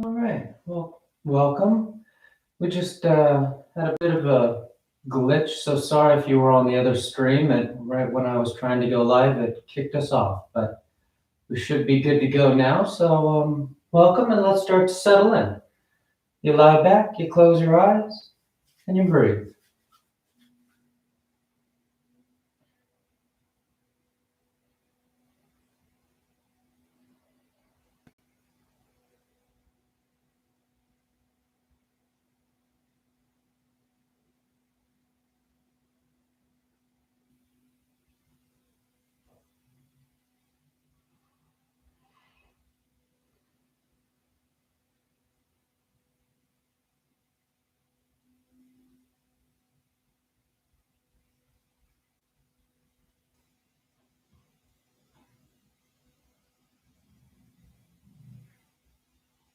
All right. Well, welcome. We just had a bit of a glitch, so sorry if you were on the other stream. Right when I was trying to go live, it kicked us off, but we should be good to go now. So, welcome, and let's start to settle in. You lie back, you close your eyes, and you breathe.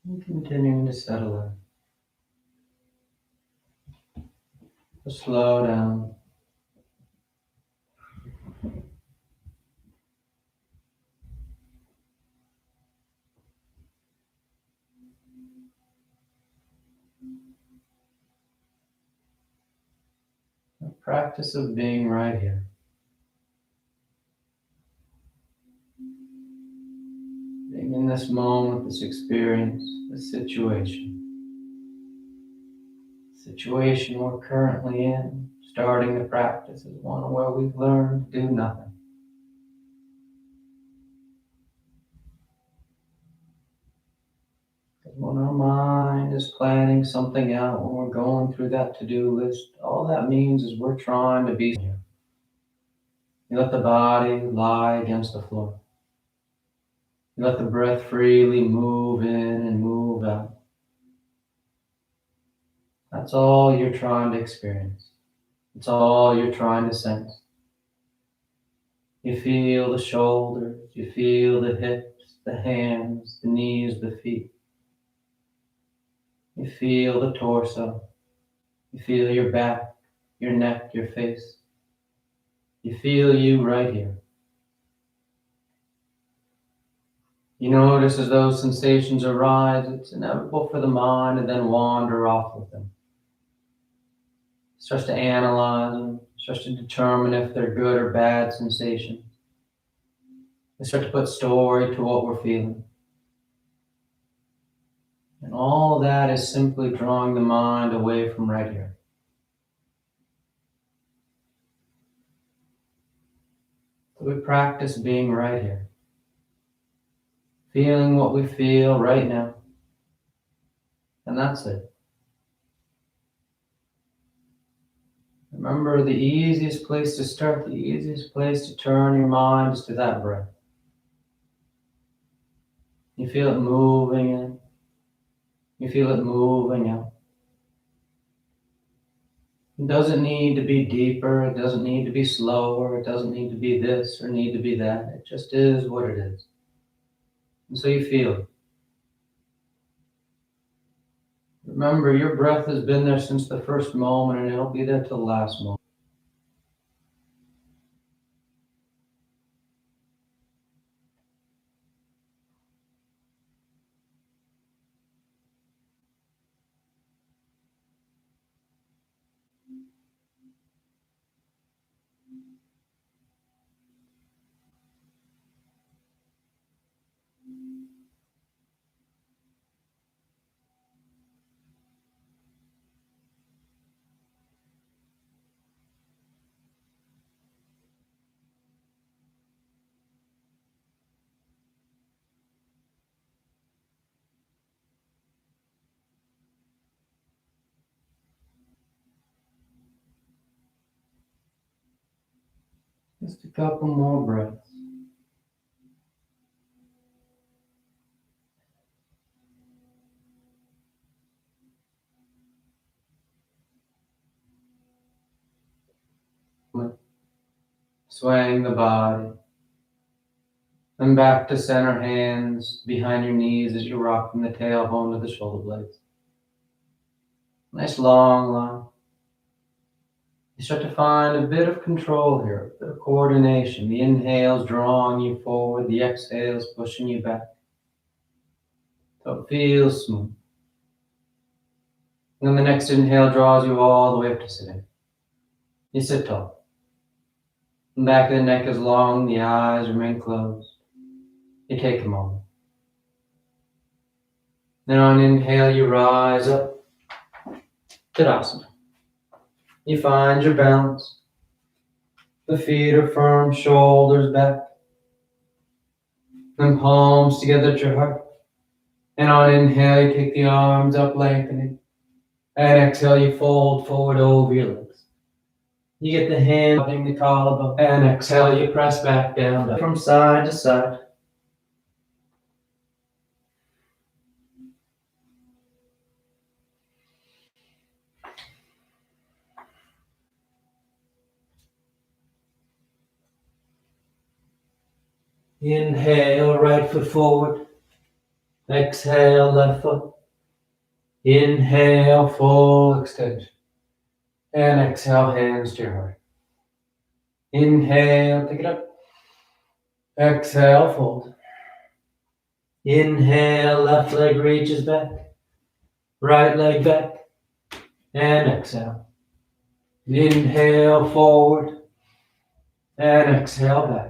And continuing to settle in. So slow down. The practice of being right here. Being in this moment, this experience, this situation we're currently in, starting the practice is one where we've learned to do nothing. Because when our mind is planning something out, when we're going through that to-do list, all that means is we're trying to be here. You let the body lie against the floor. You let the breath freely move in and move out. That's all you're trying to experience. It's all you're trying to sense. You feel the shoulders, you feel the hips, the hands, the knees, the feet. You feel the torso. You feel your back, your neck, your face. You feel you right here. You notice as those sensations arise, it's inevitable for the mind to then wander off with them. It starts to analyze them, starts to determine if they're good or bad sensations. We start to put story to what we're feeling. And all that is simply drawing the mind away from right here. So we practice being right here. Feeling what we feel right now. And that's it. Remember, the easiest place to start, the easiest place to turn your mind is to that breath. You feel it moving in. You feel it moving out. It doesn't need to be deeper. It doesn't need to be slower. It doesn't need to be this or need to be that. It just is what it is. And so you feel it. Remember, your breath has been there since the first moment, and it'll be there till the last moment. Just a couple more breaths. Swaying the body. Then back to center, hands behind your knees as you rock from the tailbone to the shoulder blades. Nice long line. You start to find a bit of control here, a bit of coordination. The inhale's drawing you forward, the exhale's pushing you back. so it feels smooth. And then the next inhale draws you all the way up to sitting. You sit tall. The back of the neck is long, the eyes remain closed. You take a moment. Then on inhale, you rise up. Tadasana. You find your balance. The feet are firm, shoulders back. Then palms together at your heart. And on inhale, you take the arms up, lengthening. And exhale, you fold forward over your legs. You get the hand holding the collarbone. And exhale, you press back down from side to side. Inhale, right foot forward. Exhale, left foot. Inhale, full extension. And exhale, hands to your heart. Inhale, take it up. Exhale, fold. Inhale, left leg reaches back. Right leg back. And exhale. Inhale, forward. And exhale, back.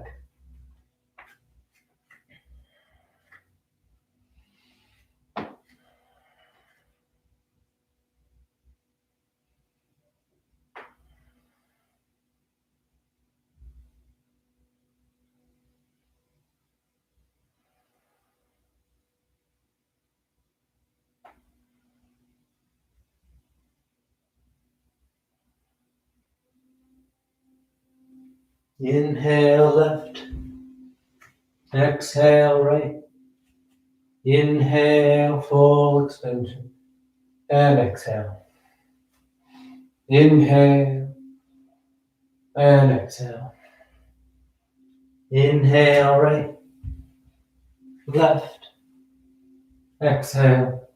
Inhale, left. Exhale, right. Inhale, full extension. And exhale. Inhale. And exhale. Inhale, right. Left. Exhale.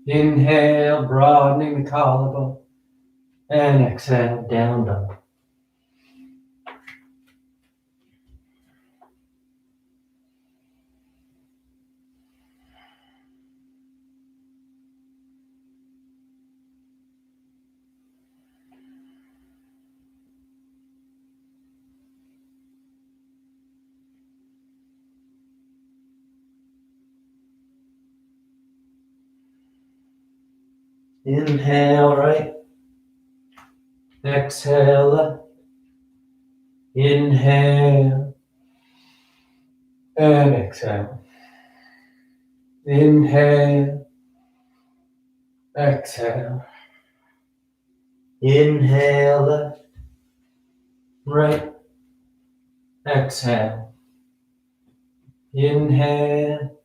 Inhale, broadening the collarbone. And exhale, down dog. Inhale, right. Exhale, left. Inhale. And exhale. Inhale. Exhale. Inhale, left. Right. Exhale. Inhale.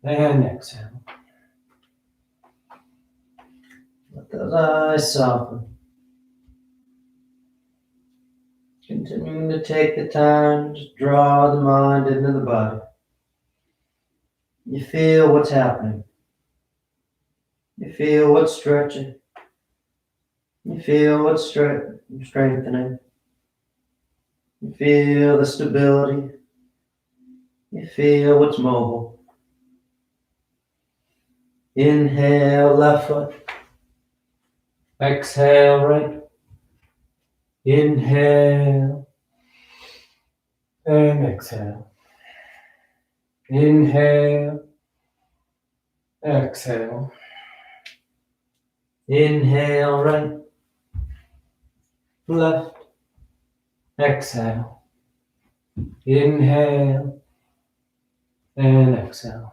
And exhale. Let those eyes soften. Continuing to take the time, just draw the mind into the body. You feel what's happening. You feel what's stretching. You feel what's strengthening. You feel the stability. You feel what's mobile. Inhale, left foot. Exhale, right. Inhale. And exhale. Inhale. Exhale. Inhale, right. Left. Exhale. Inhale. And exhale.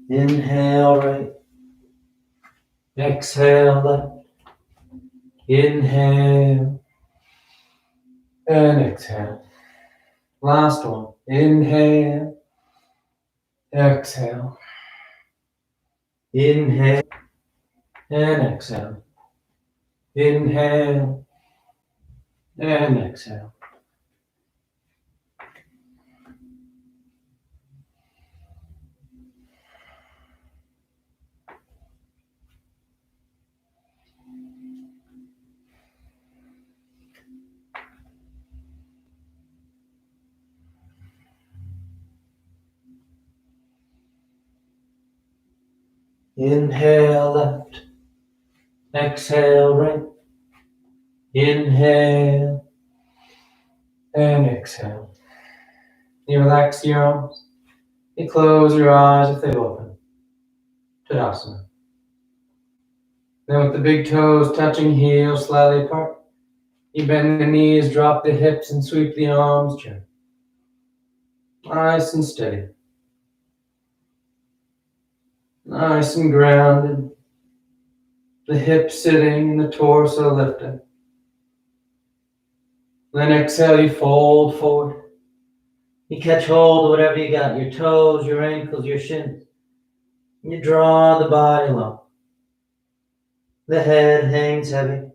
Inhale, right. Exhale, left. Inhale. And exhale. Last one. Inhale. Exhale. Inhale. And exhale. Inhale. And exhale. Inhale left. Exhale right. Inhale and exhale. You relax your arms. You close your eyes if they open. Tadasana. Then with the big toes touching heels slightly apart, you bend the knees, drop the hips, and sweep the arms gently. Nice and steady. Nice and grounded. The hips sitting and the torso lifted. Then exhale, you fold forward. You catch hold of whatever you got, your toes, your ankles, your shins. You draw the body low. The head hangs heavy.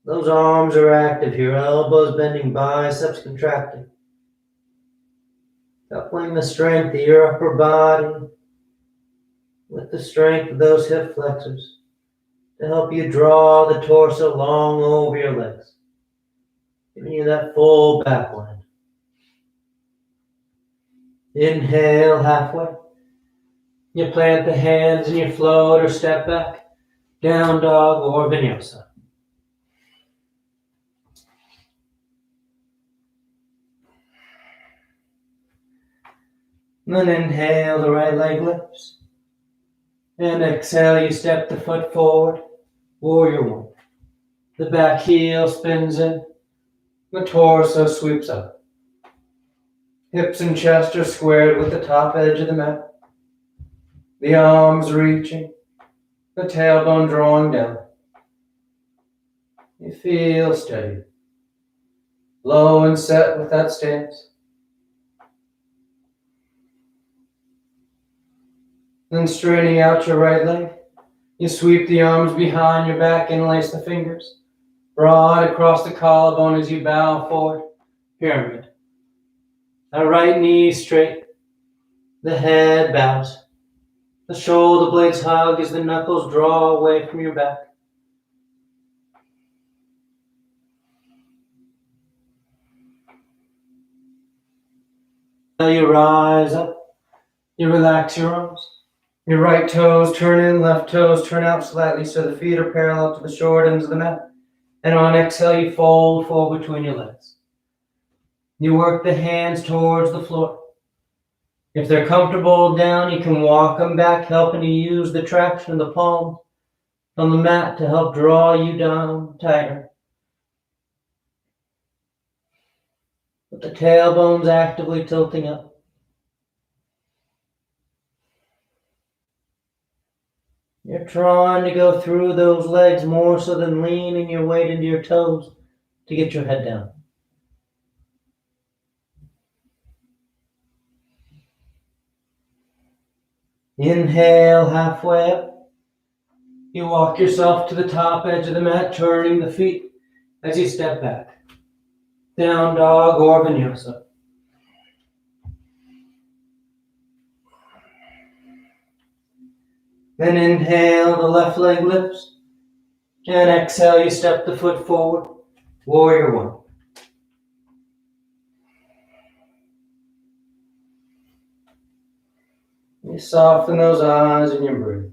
Those arms are active, your elbows bending, biceps contracting. Coupling the strength of your upper body with the strength of those hip flexors to help you draw the torso long over your legs, giving you that full back line. Inhale halfway. You plant the hands and you float or step back, down dog or vinyasa. And then inhale, the right leg lifts. And exhale, you step the foot forward, warrior one. The back heel spins in, the torso sweeps up. Hips and chest are squared with the top edge of the mat. The arms reaching, the tailbone drawing down. You feel steady, low and set with that stance. Then straightening out your right leg, you sweep the arms behind your back, interlace the fingers, broad across the collarbone as you bow forward, pyramid. That right knee straight, the head bows. The shoulder blades hug as the knuckles draw away from your back. Now you rise up, you relax your arms. Your right toes turn in, left toes turn out slightly so the feet are parallel to the short ends of the mat. And on exhale, you fold forward between your legs. You work the hands towards the floor. If they're comfortable down, you can walk them back, helping to use the traction of the palms on the mat to help draw you down tighter. With the tailbones actively tilting up. You're trying to go through those legs more so than leaning your weight into your toes to get your head down. Inhale halfway up. You walk yourself to the top edge of the mat, turning the feet as you step back. Down dog or vinyasa. Then inhale, the left leg lifts. And exhale, you step the foot forward. Warrior one. You soften those eyes and you breathe.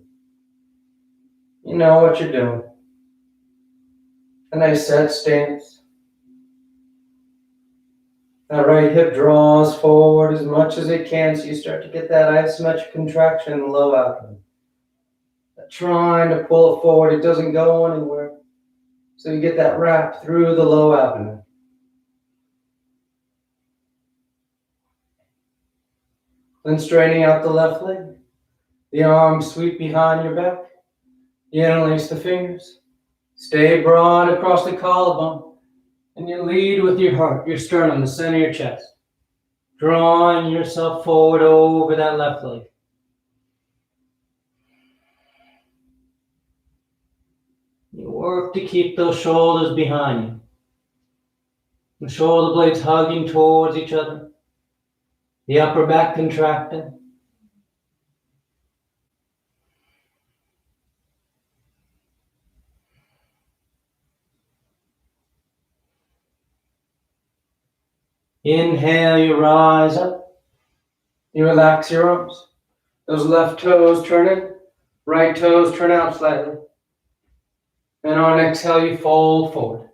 You know what you're doing. A nice set stance. That right hip draws forward as much as it can so you start to get that isometric contraction in the low abdomen. Trying to pull it forward, it doesn't go anywhere. So you get that wrap through the low abdomen. Then straightening out the left leg. The arms sweep behind your back. You interlace the fingers. Stay broad across the collarbone. And you lead with your heart, your sternum, the center of your chest. Drawing yourself forward over that left leg. You work to keep those shoulders behind you. The shoulder blades hugging towards each other. The upper back contracting. Inhale, you rise up. You relax your arms. Those left toes turn in. Right toes turn out slightly. And on an exhale, you fold forward.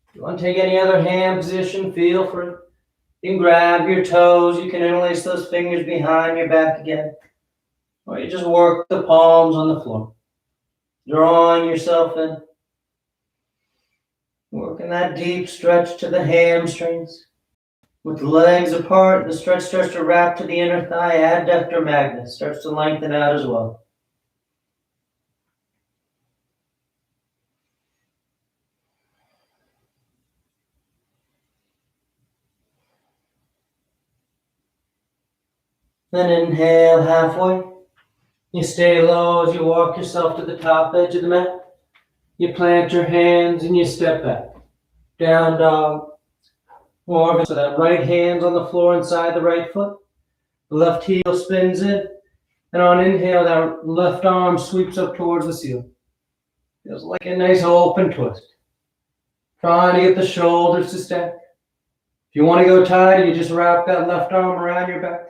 If you want to take any other hand position, feel free. You can grab your toes. You can interlace those fingers behind your back again. Or you just work the palms on the floor. Drawing yourself in. Working that deep stretch to the hamstrings. With the legs apart, the stretch starts to wrap to the inner thigh. Adductor magnus starts to lengthen out as well. Then inhale halfway. You stay low as you walk yourself to the top edge of the mat. You plant your hands and you step back. Down dog. More so that right hand's on the floor inside the right foot. The left heel spins in. And on inhale, that left arm sweeps up towards the ceiling. Feels like a nice open twist. Trying to get the shoulders to stack. If you want to go tighter, you just wrap that left arm around your back.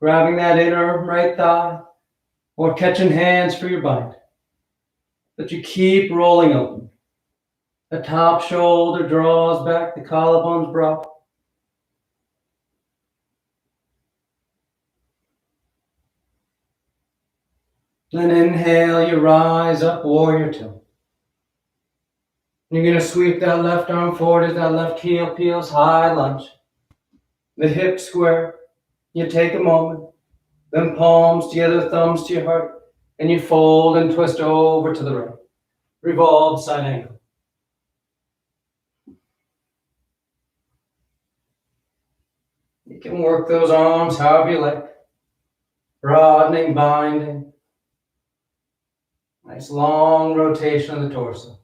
Grabbing that inner right thigh. Or catching hands for your bind. But you keep rolling open. The top shoulder draws back, the collarbone's brought. Then inhale, you rise up, warrior two. You're going to sweep that left arm forward as that left heel peels, high lunge. The hips square. You take a moment. Then palms together, thumbs to your heart. And you fold and twist over to the right. Revolve side angle. You can work those arms however you like. Broadening, binding. Nice long rotation of the torso.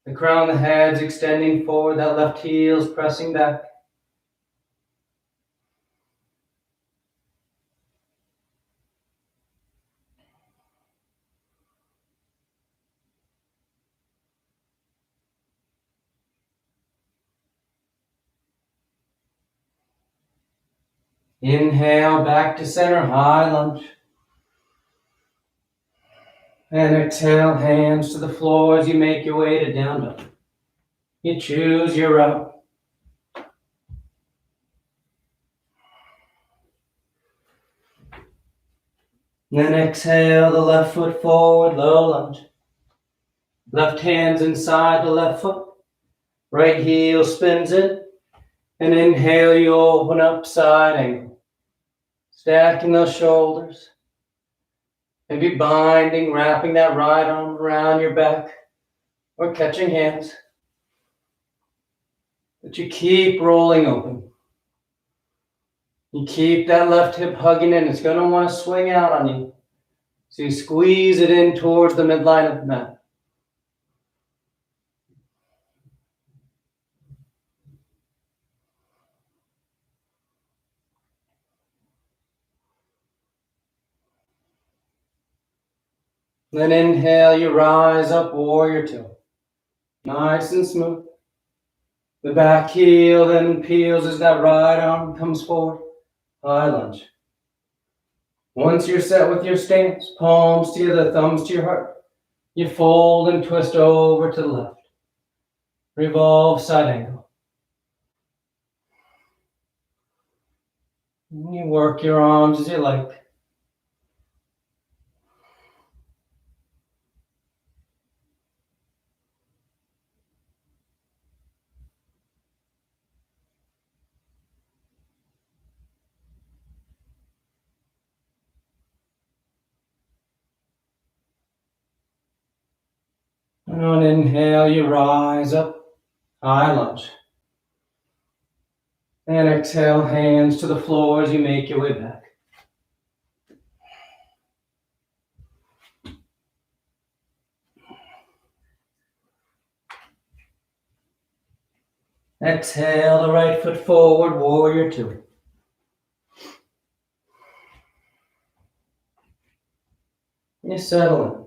The crown of the head's extending forward, that left heel's pressing back. Inhale, back to center, high lunge. And exhale, hands to the floor as you make your way to down dog. You choose your route. Then exhale, the left foot forward, low lunge. Left hand's inside the left foot. Right heel spins in. And inhale, you open up side angle. Stacking those shoulders. Maybe binding, wrapping that right arm around your back. Or catching hands. But you keep rolling open. You keep that left hip hugging in. It's going to want to swing out on you. So you squeeze it in towards the midline of the mat. Then inhale, you rise up, warrior two. Nice and smooth. The back heel then peels as that right arm comes forward. High lunge. Once you're set with your stance, palms together, thumbs to your heart, you fold and twist over to the left. Revolve side angle. And you work your arms as you like. And on inhale, you rise up, high lunge. And exhale, hands to the floor as you make your way back. Exhale, the right foot forward, warrior two. You settle in.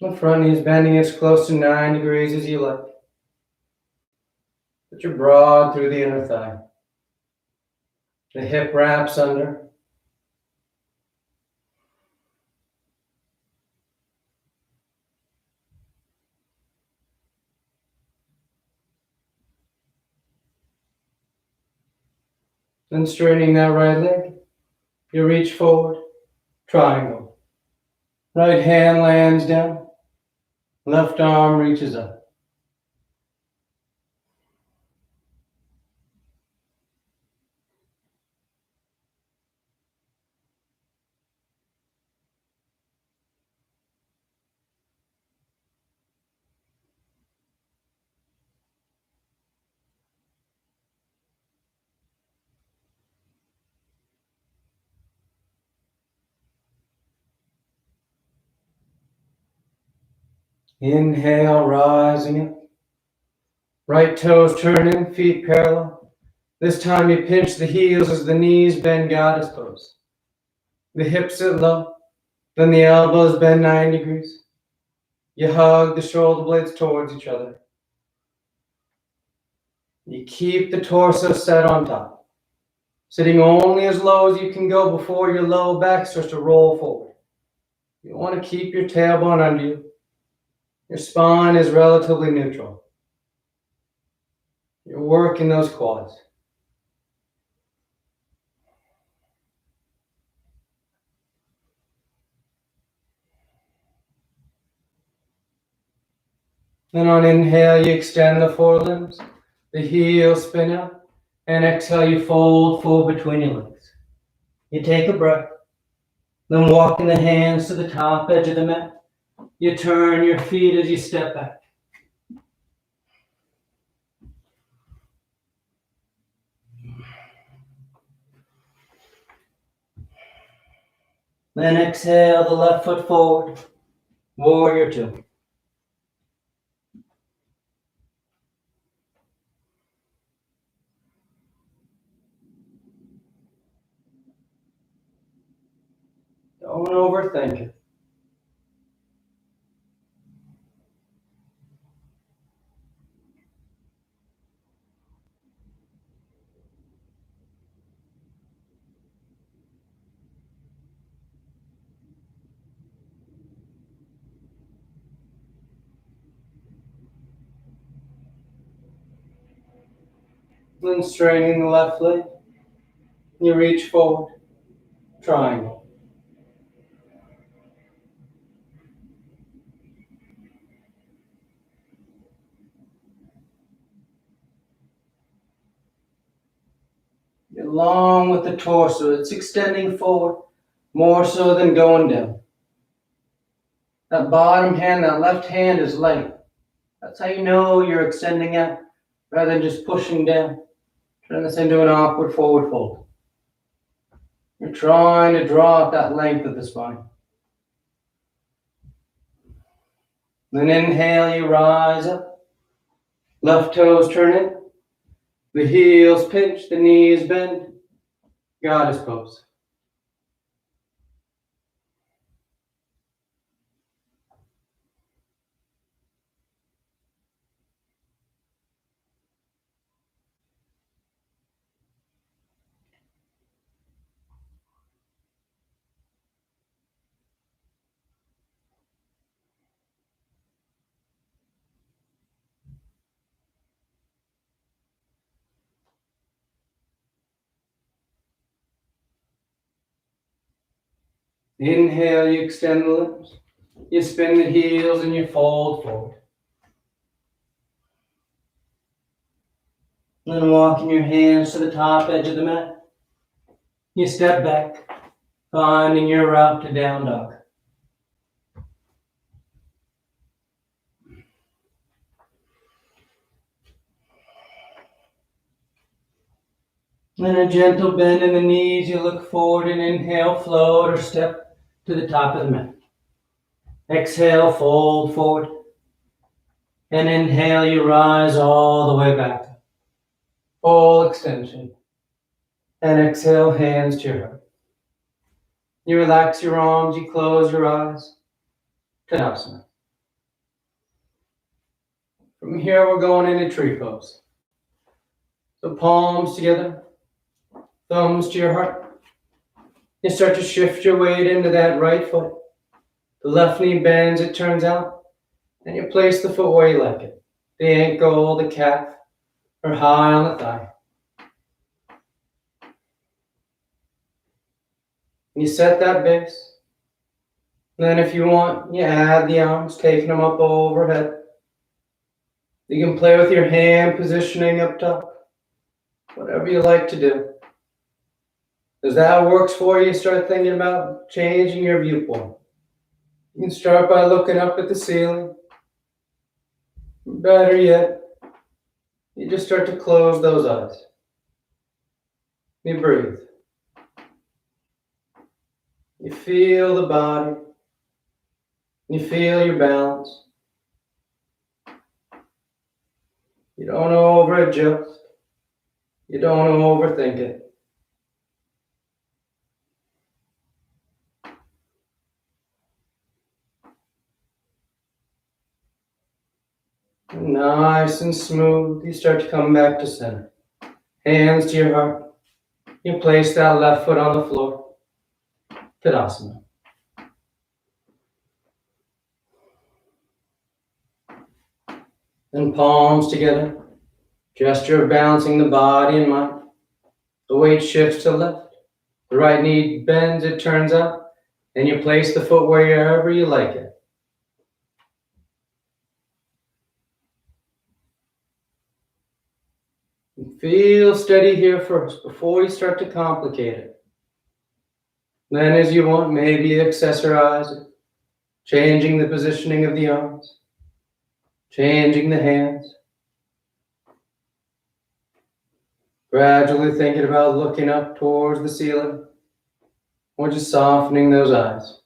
The front knee is bending as close to 9 degrees as you like. But you're broad through the inner thigh. The hip wraps under. Then straightening that right leg, you reach forward, triangle. Right hand lands down, left arm reaches up. Inhale, rising up. Right toes turning, feet parallel. This time you pinch the heels as the knees bend goddess pose. The hips sit low, then the elbows bend 90 degrees. You hug the shoulder blades towards each other. You keep the torso set on top, sitting only as low as you can go before your low back starts to roll forward. You want to keep your tailbone under you. Your spine is relatively neutral. You're working those quads. Then on inhale, you extend the forelimbs, the heels spin up, and exhale, you fold forward between your legs. You take a breath, then walking the hands to the top edge of the mat. You turn your feet as you step back. Then exhale the left foot forward, warrior two. Don't overthink it. Then straightening the left leg, you reach forward, triangle. Along with the torso, it's extending forward more so than going down. That bottom hand, that left hand is light. That's how you know you're extending out rather than just pushing down. Turn this into an awkward forward fold. You're trying to draw out that length of the spine. Then inhale, you rise up. Left toes turn in. The heels pinch, the knees bend. Goddess pose. Inhale, you extend the limbs. You spin the heels and you fold forward. Then walking your hands to the top edge of the mat. You step back, finding your route to down dog. Then a gentle bend in the knees, you look forward and inhale, float or step to the top of the mat. Exhale, fold forward. And inhale, you rise all the way back. Full extension. And exhale, hands to your heart. You relax your arms, you close your eyes. Tadasana. From here, we're going into tree pose. So palms together, thumbs to your heart. You start to shift your weight into that right foot. The left knee bends, it turns out, and you place the foot where you like it. The ankle, the calf, or high on the thigh. You set that base. Then if you want, you add the arms, taking them up overhead. You can play with your hand positioning up top. Whatever you like to do. As that works for you, start thinking about changing your viewpoint. You can start by looking up at the ceiling. Better yet, you just start to close those eyes. You breathe. You feel the body. You feel your balance. You don't over-adjust. You don't overthink it. Nice and smooth, you start to come back to center. Hands to your heart. You place that left foot on the floor. Tadasana. Then palms together. Gesture of balancing the body and mind. The weight shifts to the left. The right knee bends, it turns up. Then you place the foot wherever you like it. Feel steady here first before you start to complicate it. Then as you want, maybe accessorize it. Changing the positioning of the arms. Changing the hands. Gradually thinking about looking up towards the ceiling. Or just softening those eyes.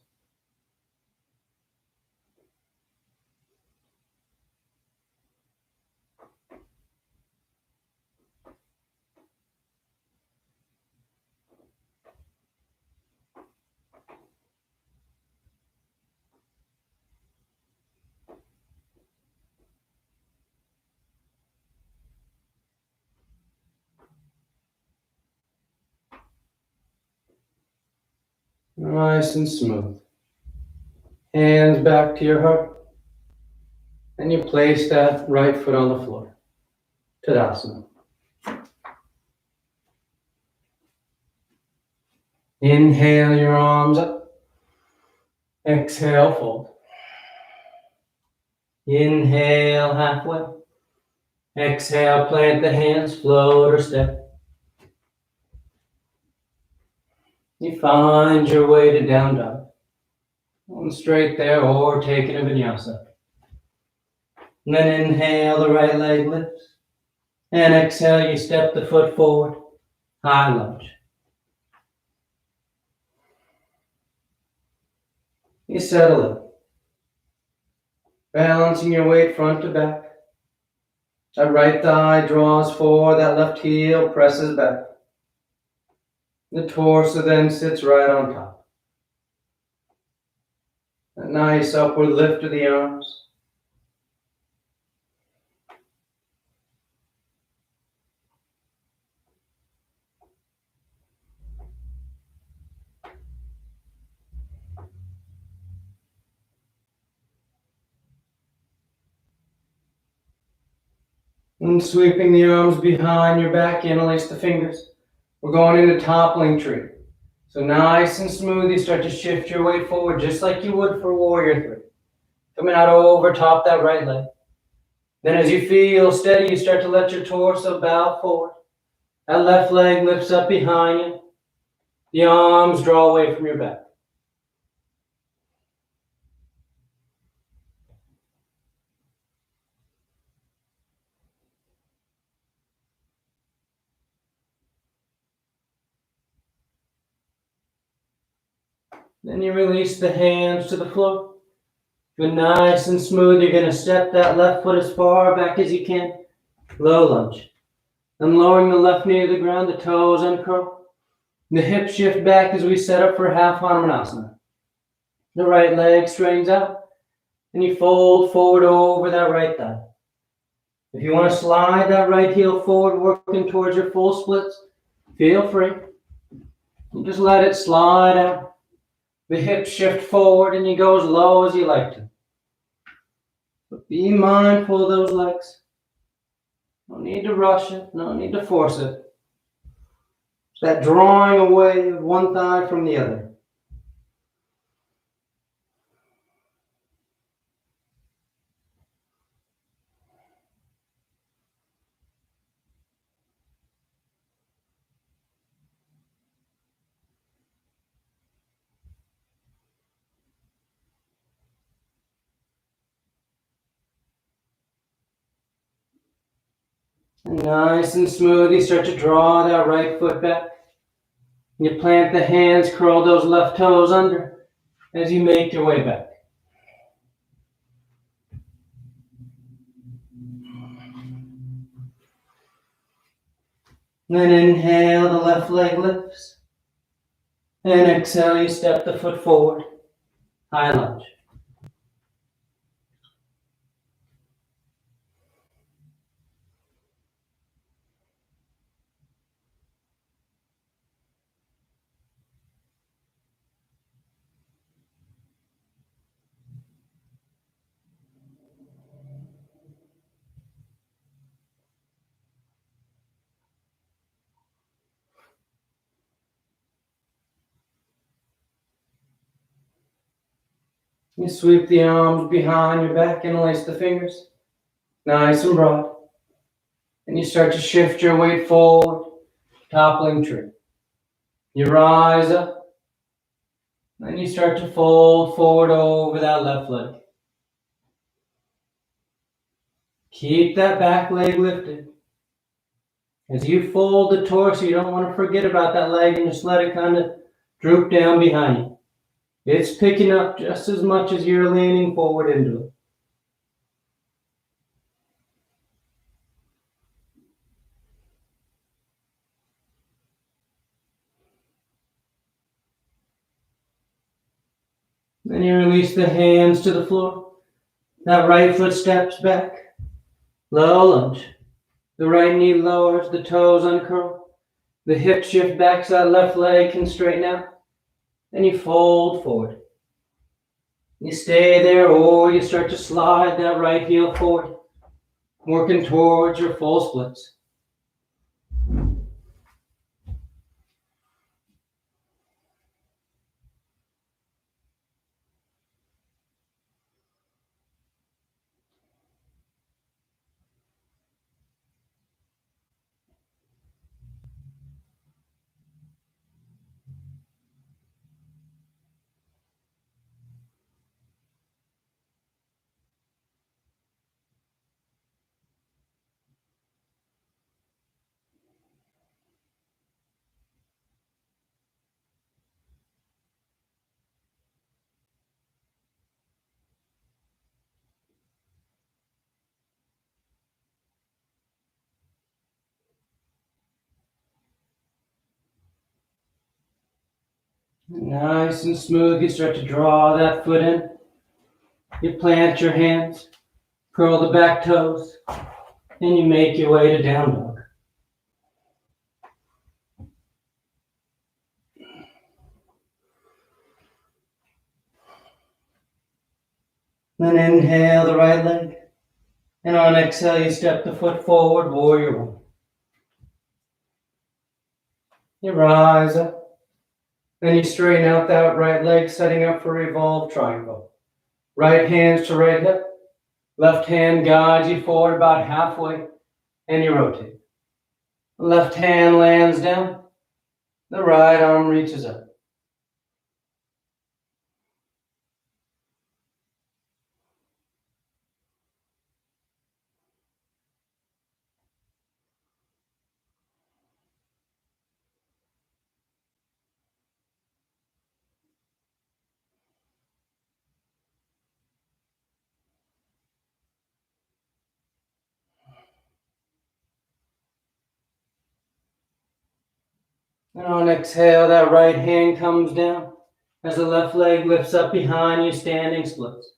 Nice and smooth. Hands back to your heart. And you place that right foot on the floor. Tadasana. Inhale your arms up. Exhale, fold. Inhale halfway. Exhale, plant the hands, float or step. You find your way to down dog. One straight there or taking a vinyasa. And then inhale, the right leg lifts. And exhale, you step the foot forward. High lunge. You settle in. Balancing your weight front to back. That right thigh draws forward, that left heel presses back. The torso then sits right on top. A nice upward lift of the arms. And sweeping the arms behind your back, interlace the fingers. We're going into toppling tree. So nice and smooth, you start to shift your weight forward just like you would for Warrior 3. Coming out over top that right leg. Then as you feel steady, you start to let your torso bow forward. That left leg lifts up behind you. The arms draw away from your back. Then you release the hands to the floor. Good, nice and smooth. You're going to step that left foot as far back as you can. Low lunge. Then lowering the left knee to the ground, the toes uncurl. The hips shift back as we set up for half Hanumanasana. The right leg straightens out. And you fold forward over that right thigh. If you want to slide that right heel forward, working towards your full splits, feel free. You just let it slide out. The hips shift forward and you go as low as you like to. But be mindful of those legs. No need to rush it, no need to force it. It's that drawing away of one thigh from the other. And nice and smooth, you start to draw that right foot back. You plant the hands, curl those left toes under as you make your way back. Then inhale, the left leg lifts. And exhale, you step the foot forward. High lunge. You sweep the arms behind your back, interlace the fingers, nice and broad. And you start to shift your weight forward, toppling tree. You rise up, then you start to fold forward over that left leg. Keep that back leg lifted. As you fold the torso, you don't want to forget about that leg and just let it kind of droop down behind you. It's picking up just as much as you're leaning forward into it. Then you release the hands to the floor. That right foot steps back. Low lunge. The right knee lowers, the toes uncurl. The hip shift back so that left leg can straighten out. Then you fold forward. You stay there, or you start to slide that right heel forward, working towards your full splits. Nice and smooth, you start to draw that foot in. You plant your hands, curl the back toes, and you make your way to down dog. Then inhale the right leg, and on exhale you step the foot forward, warrior one. You rise up. Then you straighten out that right leg, setting up for revolved triangle. Right hands to right hip. Left hand guides you forward about halfway, and you rotate. Left hand lands down. The right arm reaches up. And on exhale, that right hand comes down as the left leg lifts up behind you, standing splits.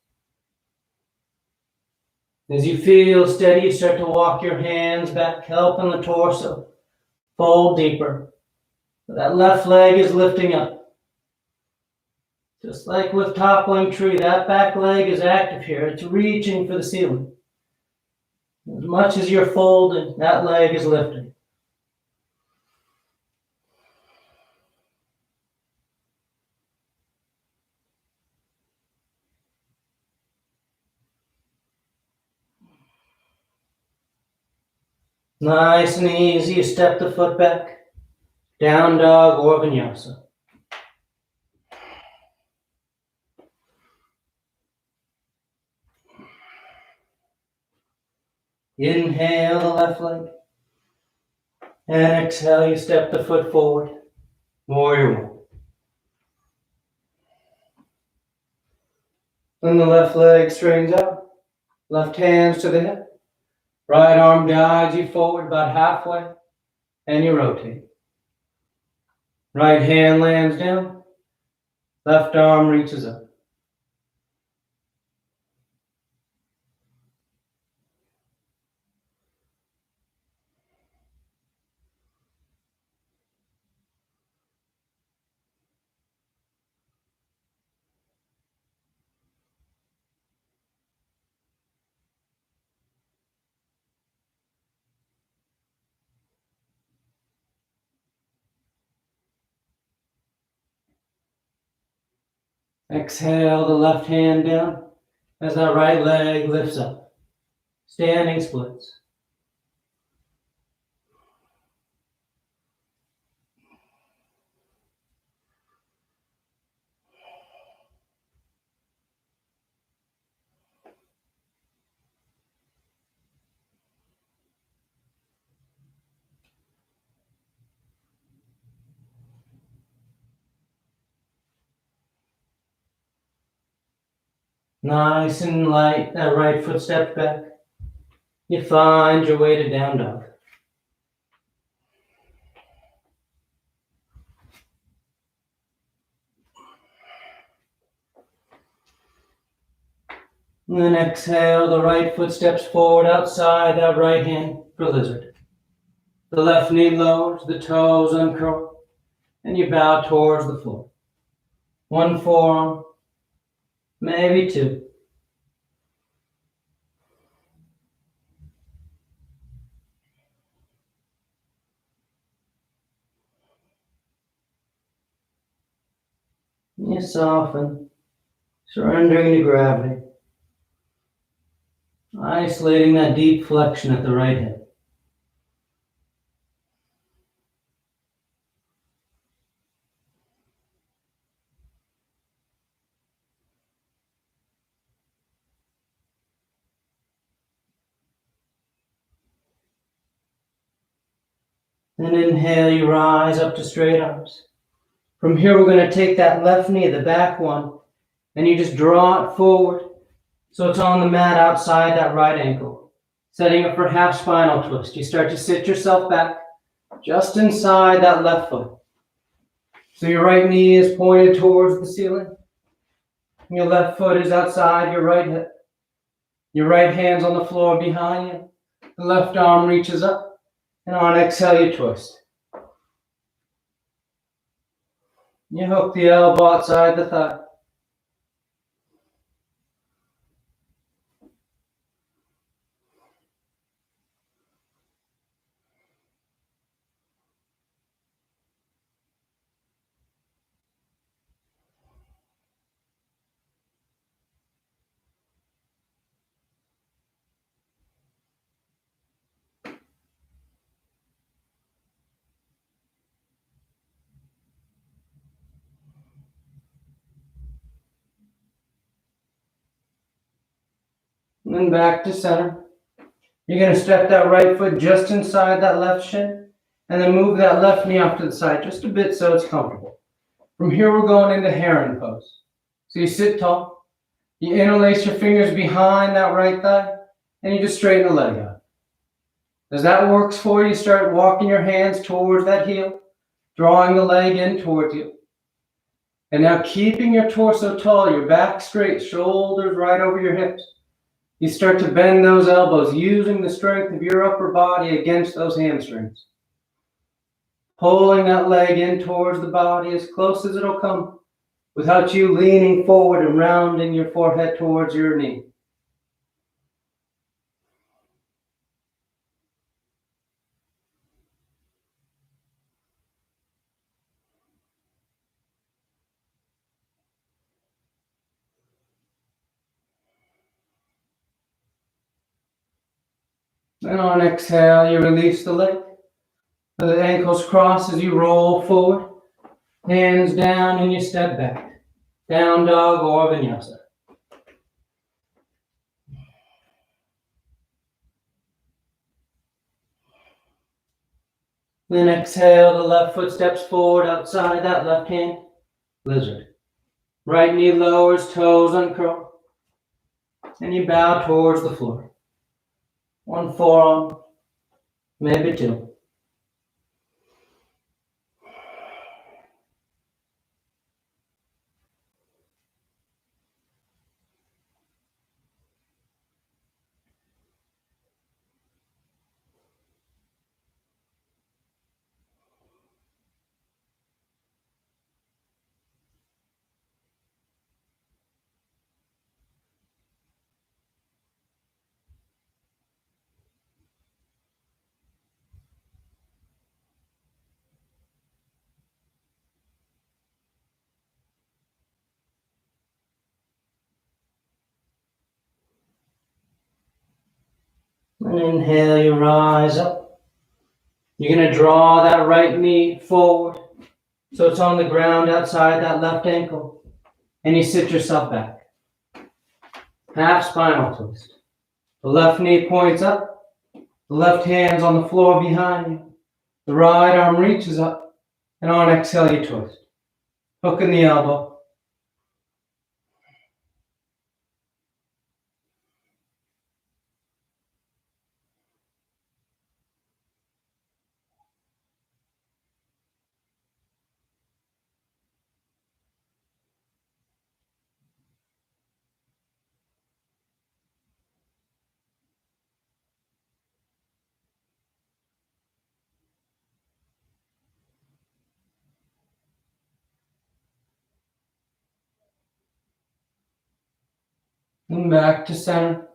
As you feel steady, you start to walk your hands back, helping the torso fold deeper. That left leg is lifting up. Just like with toppling tree, that back leg is active here. It's reaching for the ceiling. As much as you're folding, that leg is lifting. Nice and easy, you step the foot back. Down dog or vinyasa. Inhale the left leg. And exhale, you step the foot forward. Warrior one. Then the left leg straightens out. Left hands to the hip. Right arm guides you forward about halfway. And you rotate. Right hand lands down. Left arm reaches up. Exhale the left hand down as that right leg lifts up. Standing splits. Nice and light, that right foot steps back. You find your way to down dog. And then exhale, the right foot steps forward outside that right hand for lizard. The left knee lowers, the toes uncurl, and you bow towards the floor. One forearm, maybe two. You soften, surrendering to gravity, isolating that deep flexion at the right hip. Then inhale, you rise up to straight arms. From here, we're going to take that left knee, the back one, and you just draw it forward so it's on the mat outside that right ankle. Setting up for half spinal twist. You start to sit yourself back just inside that left foot. So your right knee is pointed towards the ceiling. Your left foot is outside your right hip. Your right hand's on the floor behind you. The left arm reaches up. And on exhale, you twist. You hook the elbow outside the thigh. And then back to center. You're going to step that right foot just inside that left shin, and then move that left knee off to the side just a bit so it's comfortable. From here, we're going into heron pose. So you sit tall, you interlace your fingers behind that right thigh, and you just straighten the leg out. As that works for you, start walking your hands towards that heel, drawing the leg in towards you. And now keeping your torso tall, your back straight, shoulders right over your hips. You start to bend those elbows, using the strength of your upper body against those hamstrings. Pulling that leg in towards the body as close as it'll come, without you leaning forward and rounding your forehead towards your knee. And on exhale, you release the leg. The ankles cross as you roll forward. Hands down and you step back. Down dog or vinyasa. Then exhale, the left foot steps forward outside that left hand. Lizard. Right knee lowers, toes uncurl. And you bow towards the floor. One forearm, maybe two. And inhale, you rise up. You're going to draw that right knee forward so it's on the ground outside that left ankle. And you sit yourself back. Half spinal twist. The left knee points up. The left hand's on the floor behind you. The right arm reaches up. And on exhale, you twist. Hook in the elbow. And back to center.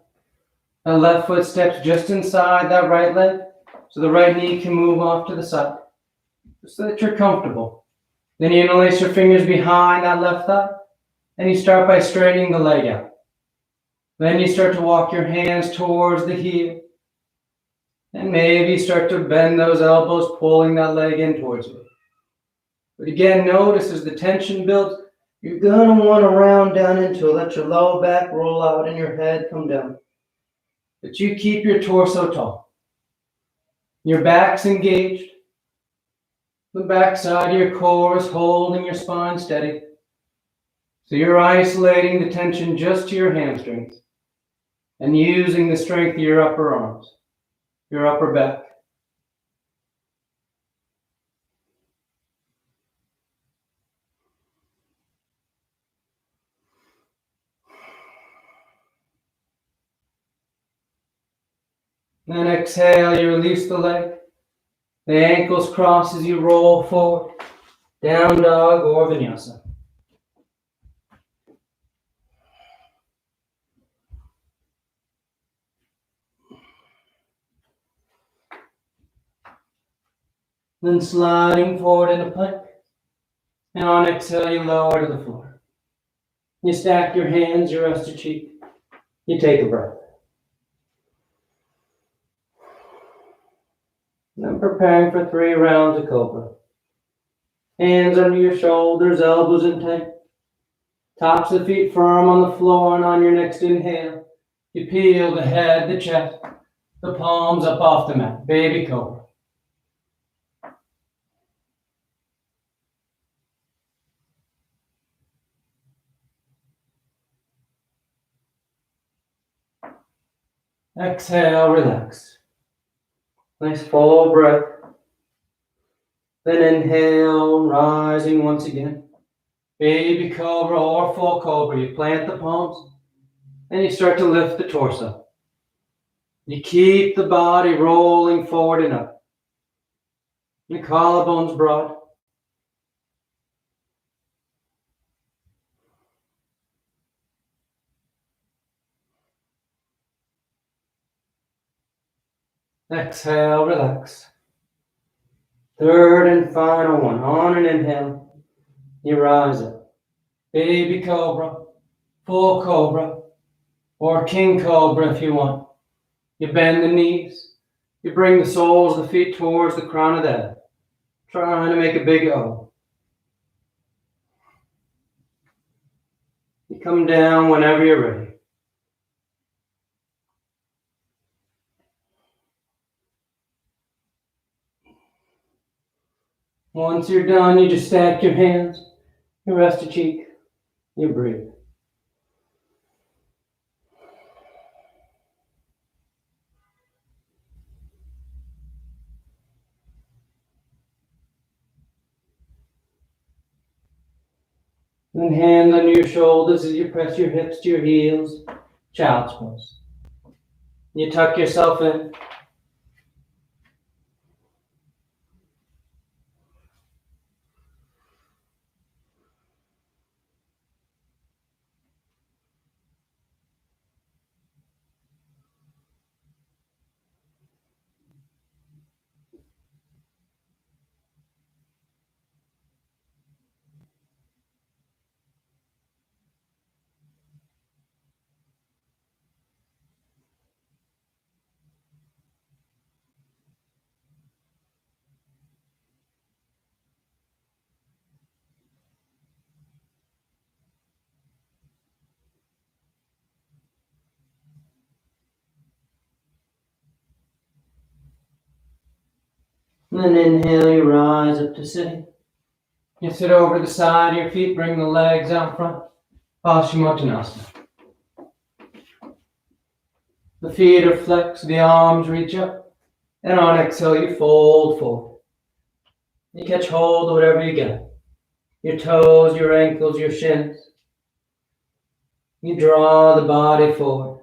That left foot steps just inside that right leg, so the right knee can move off to the side, so that you're comfortable. Then you interlace your fingers behind that left thigh, and you start by straightening the leg out. Then you start to walk your hands towards the heel, and maybe start to bend those elbows, pulling that leg in towards you. But again, notice as the tension builds, you're going to want to round down into it. Let your lower back roll out and your head come down. But you keep your torso tall. Your back's engaged. The back side of your core is holding your spine steady. So you're isolating the tension just to your hamstrings and using the strength of your upper arms, your upper back. Then exhale, you release the leg. The ankles cross as you roll forward. Down dog or vinyasa. Then sliding forward into plank. And on exhale, you lower to the floor. You stack your hands, you rest your cheek. You take a breath. Then preparing for 3 rounds of Cobra. Hands under your shoulders, elbows in tight. Tops of the feet firm on the floor, and on your next inhale, you peel the head, the chest, the palms up off the mat. Baby Cobra. Exhale, relax. Nice full breath. Then inhale, rising once again. Baby Cobra or full Cobra. You plant the palms and you start to lift the torso. You keep the body rolling forward and up. The collarbones broad. Exhale, relax. Third and final one. On an inhale, you rise up. Baby Cobra, full Cobra, or King Cobra if you want. You bend the knees. You bring the soles of the feet towards the crown of the head. Trying to make a big O. You come down whenever you're ready. Once you're done, you just stack your hands, you rest your cheek, you breathe. Then hands under your shoulders as you press your hips to your heels, child's pose. You tuck yourself in. And then inhale, you rise up to sitting. You sit over the side of your feet, bring the legs out front. Paschimottanasana. The feet are flexed, the arms reach up. And on exhale, you fold forward. You catch hold of whatever you get. Your toes, your ankles, your shins. You draw the body forward.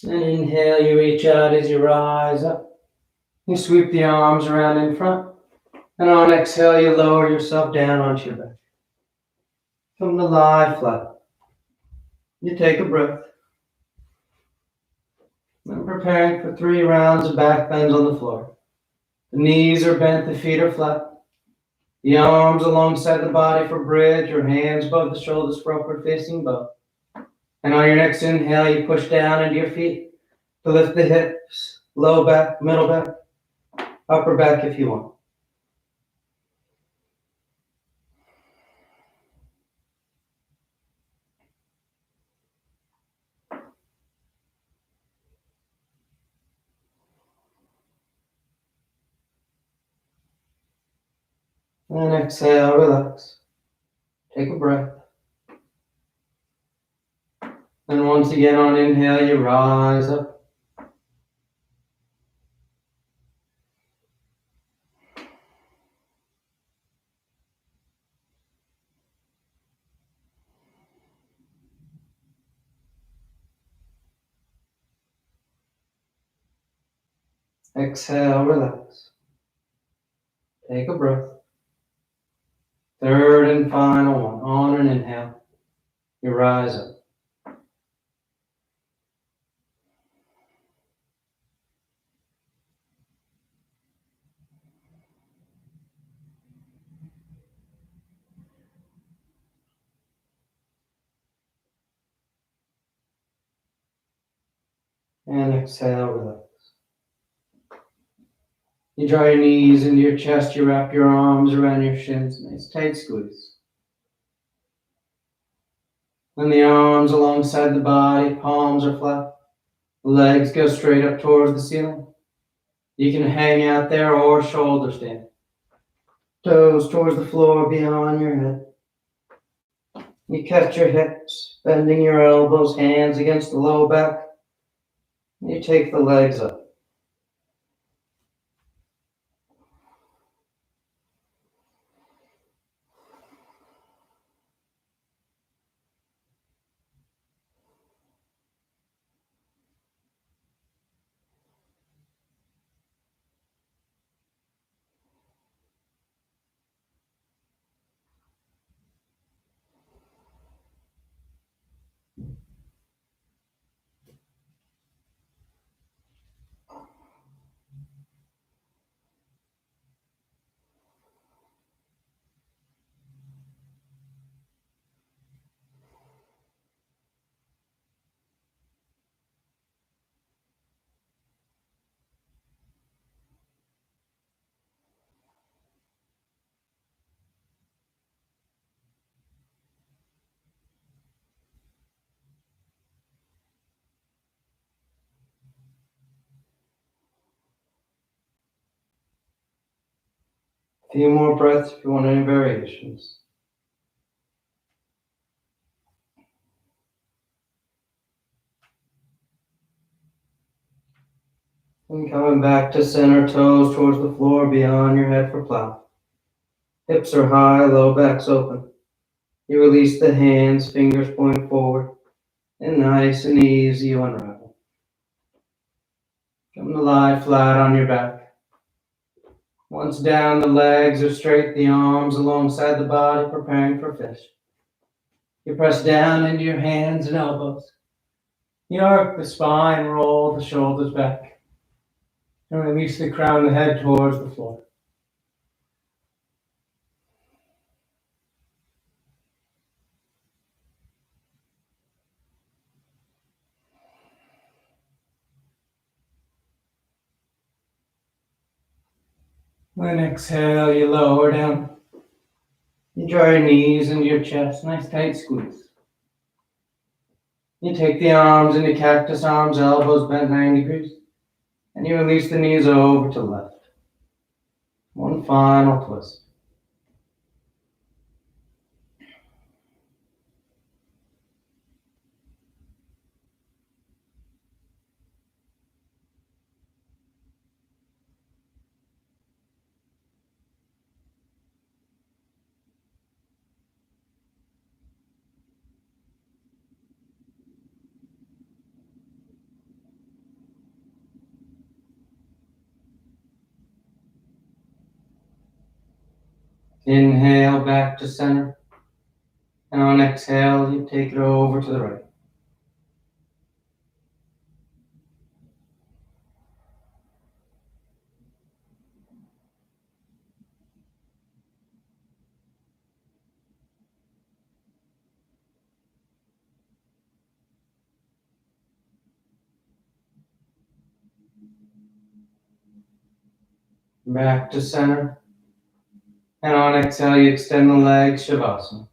And inhale, you reach out as you rise up. You sweep the arms around in front. And on exhale, you lower yourself down onto your back. Come to lie flat. You take a breath. And preparing for 3 rounds of back bends on the floor. The knees are bent, the feet are flat. The arms alongside the body for bridge, your hands above the shoulders for upward facing bow. And on your next inhale, you push down into your feet to lift the hips, low back, middle back, upper back if you want. And exhale, relax. Take a breath. And once again on inhale, you rise up. Exhale, relax. Take a breath. Third and final one. On an inhale, you rise up. And exhale, relax. You draw your knees into your chest, you wrap your arms around your shins. Nice tight squeeze. Then the arms alongside the body, palms are flat. The legs go straight up towards the ceiling. You can hang out there or shoulder stand. Toes towards the floor beyond your head. You catch your hips, bending your elbows, hands against the low back. You take the legs up. A few more breaths if you want any variations. And coming back to center, toes towards the floor, beyond your head for plow. Hips are high, low back's open. You release the hands, fingers point forward, and nice and easy you unravel. Come to lie flat on your back. Once down, the legs are straight, the arms alongside the body, preparing for fish. You press down into your hands and elbows. You arc the spine, roll the shoulders back, and release the crown of the head towards the floor. Then exhale, you lower down. You draw your knees into your chest, nice tight squeeze. You take the arms into cactus arms, elbows bent 90 degrees, and you release the knees over to the left. One final twist. Inhale back to center, and on exhale, you take it over to the right. Back to center, and on exhale, you extend the legs, Shavasana.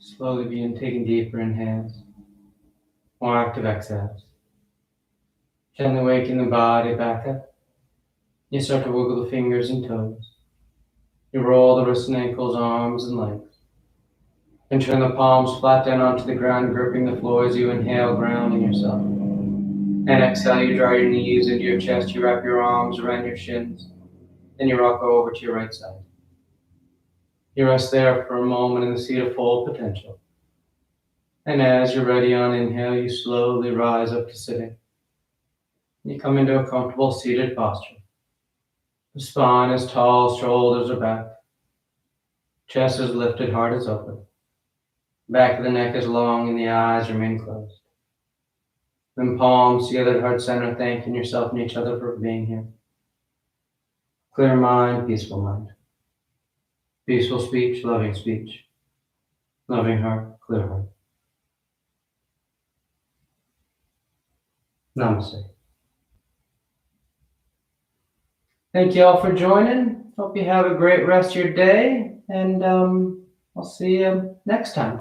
Slowly begin taking deeper inhales, more active exhales. Gently waking the body back up. You start to wiggle the fingers and toes. You roll the wrists and ankles, arms and legs. And turn the palms flat down onto the ground, gripping the floor as you inhale, grounding yourself. And exhale, you draw your knees into your chest, you wrap your arms around your shins. Then you rock over to your right side. You rest there for a moment in the seat of full potential. And as you're ready on inhale, you slowly rise up to sitting. You come into a comfortable seated posture. The spine is tall, shoulders are back. Chest is lifted, heart is open. Back of the neck is long and the eyes remain closed. Then palms together at heart center, thanking yourself and each other for being here. Clear mind, peaceful mind. Peaceful speech, loving speech. Loving heart, clear heart. Namaste. Thank you all for joining. Hope you have a great rest of your day, and I'll see you next time.